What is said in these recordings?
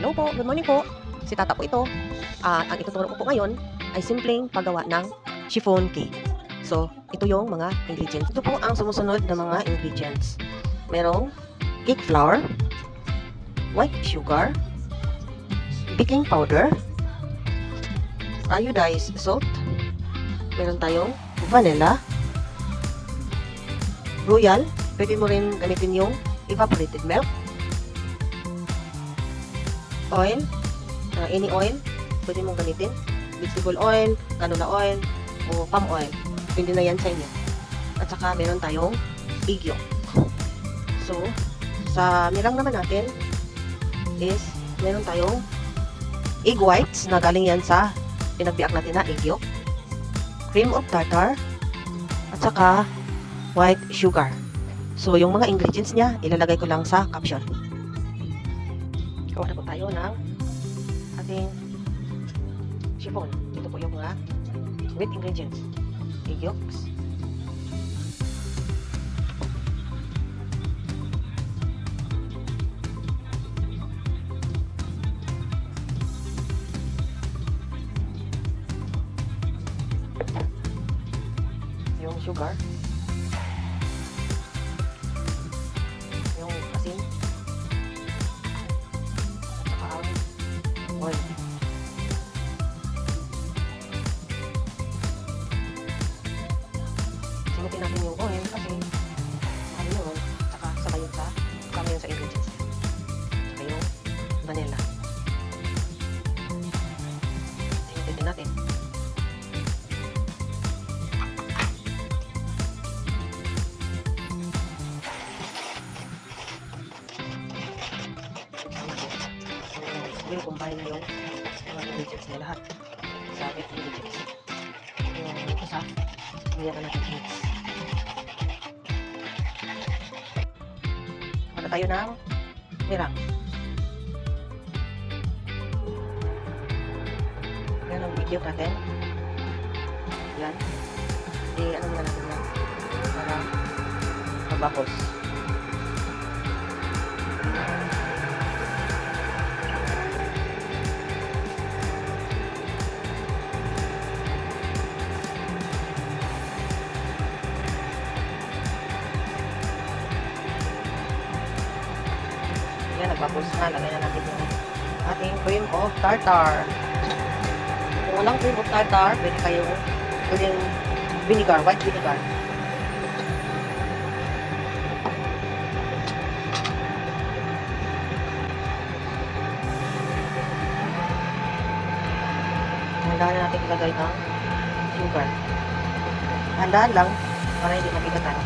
Hello po, good morning po. Si Tata po ito. At ang ituturo ko po ngayon ay simpleng paggawa ng chiffon cake. So, ito yung mga ingredients. Ito po ang sumusunod na mga ingredients. Merong cake flour, white sugar, baking powder, iodized salt, meron tayong vanilla, royal, pwede mo rin gamitin yung evaporated milk, oil, any oil, pwede mong gamitin, vegetable oil, canola oil, o palm oil, pwede na yan sa inyo. At saka meron tayong egg yolk. So, sa nirang naman natin is meron tayong egg whites na galing yan sa pinagbiak natin na egg yolk, cream of tartar, at saka white sugar. So, yung mga ingredients niya, ilalagay ko lang sa caption. Gawa na po tayo ng ating chiffon. Ito po yung mga wet ingredients. Egg yolks, yung sugar, yung asin, at saka ang oil. Simutin natin yung oil kasi ano yun, saka sabay yun sa ingredients niya. Saka yung vanilla. Simutin din natin. Yung combine na yung mga ingredients niya lahat sa wet ingredients. Yung isa, ngayon na natin mix. Wala tayo ng nirang. Yan ang video natin. Yan. Ano na natin yan para mabakos. Yan, nagbabos na. Lagay na natin yung ating cream of tartar. Kung walang cream of tartar, pwede yung vinegar, white vinegar. Handaan na natin ilagay ng sugar. Handaan lang para hindi mabigatan.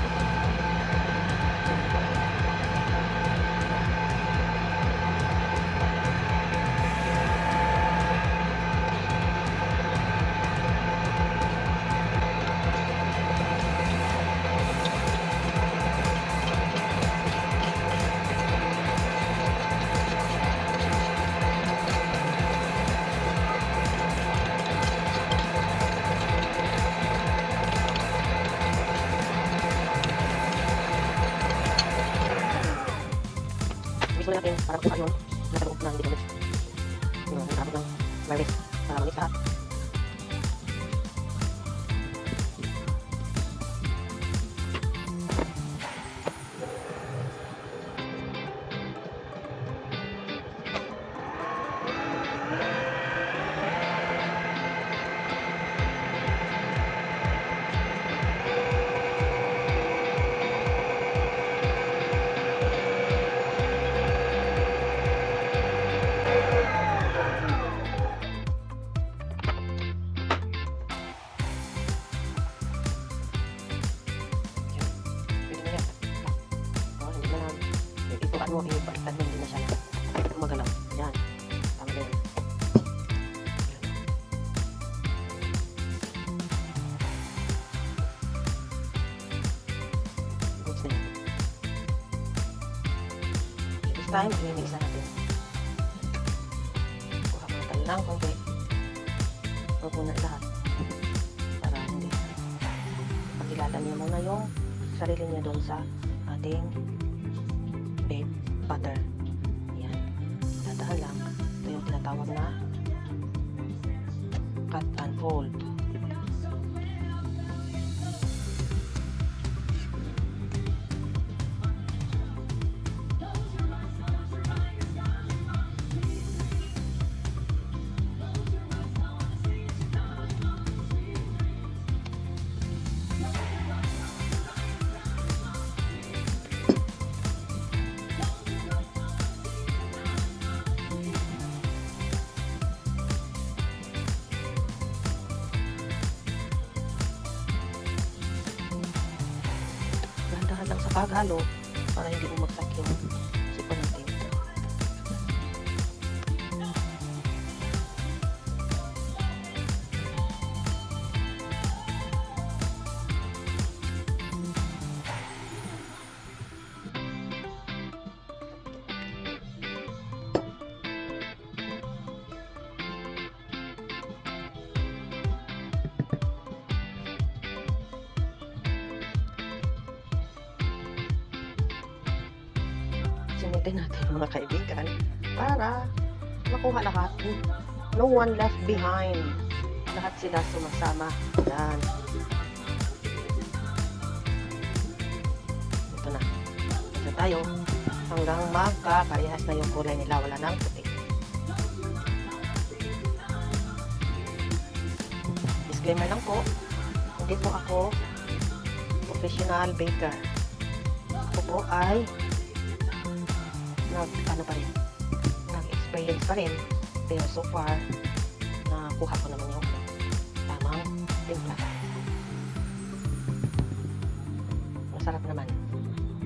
Mix muna natin para makuha yung nasa loob ng dito. Yung nakapot ng virus para malis lahat. Itukan mo, ibaliktad mo, hindi na siya gumagalaw. Yan. Tama na yan. Mix na yan. This time, i-mix na natin. Kuha mo natin lang konti. Huwag muna lahat. Para hindi. Pagkilala niya muna yung sarili niya doon sa ating baked butter. Yan. Tatahan lang. tinatawag na cut and fold. Dahan-dahan lang sa paghalo para hindi bumagsak yung sipon natin. Simutin natin mga kaibigan para makuha lahat. No one left behind. Lahat sila sumasama. Yan. Ito na. Ito tayo. Hanggang magkaparehas na yung kulay nila. Wala nang puti. Disclaimer lang po. Hindi po ako professional baker. Ako po ay nag-experience pa rin, pero so far nakuha ko naman yung tamang timpla. Masarap naman,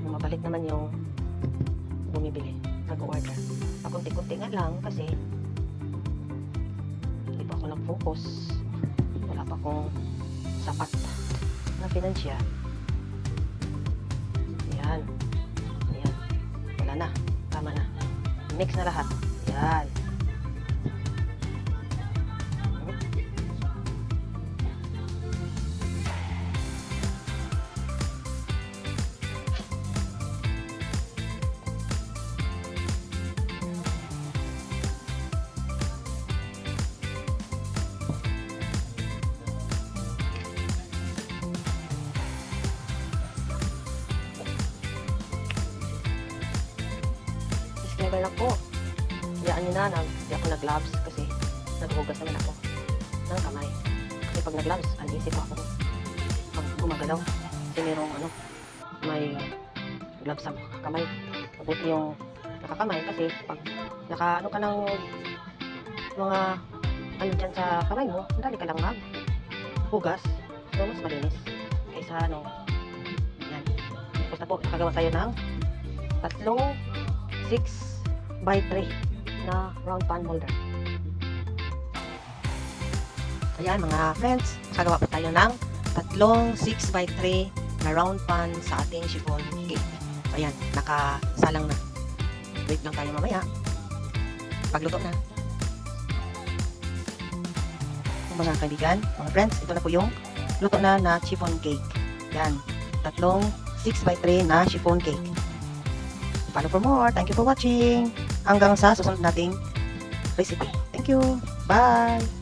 mabalik naman yung bumibili, nag-order. Pakunti-kunti nga lang kasi hindi pa ako nag-focus, wala pa akong sapat na financial. Yan, wala na, tama na. Mix na lahat. Yan. Disclaimer lang po. Yaan nyo na, hindi ako nag-gloves kasi naghugas naman ako ng kamay. Kasi pag nag-gloves, uneasy po ako pag gumagalaw. Kasi merong may gloves sa kamay. Mabuti yung nakakamay kasi pag naka ka ng mga dyan sa kamay mo, dali ka lang maghugas. So, mas malinis kaysa yan. Basta po, nakagawa tayo ng tatlong 6x3 na round pan molder. Ayan mga friends, nakagawa po tayo ng tatlong 6x3 na round pan sa ating chiffon cake. Ayan, nakasalang na. Wait lang tayo mamaya. Pagluto na. Mga kaibigan, mga friends, ito na po yung luto na chiffon cake. Yan, tatlong 6x3 na chiffon cake. Follow for more. Thank you for watching. Hanggang sa susunod nating recipe. Thank you. Bye!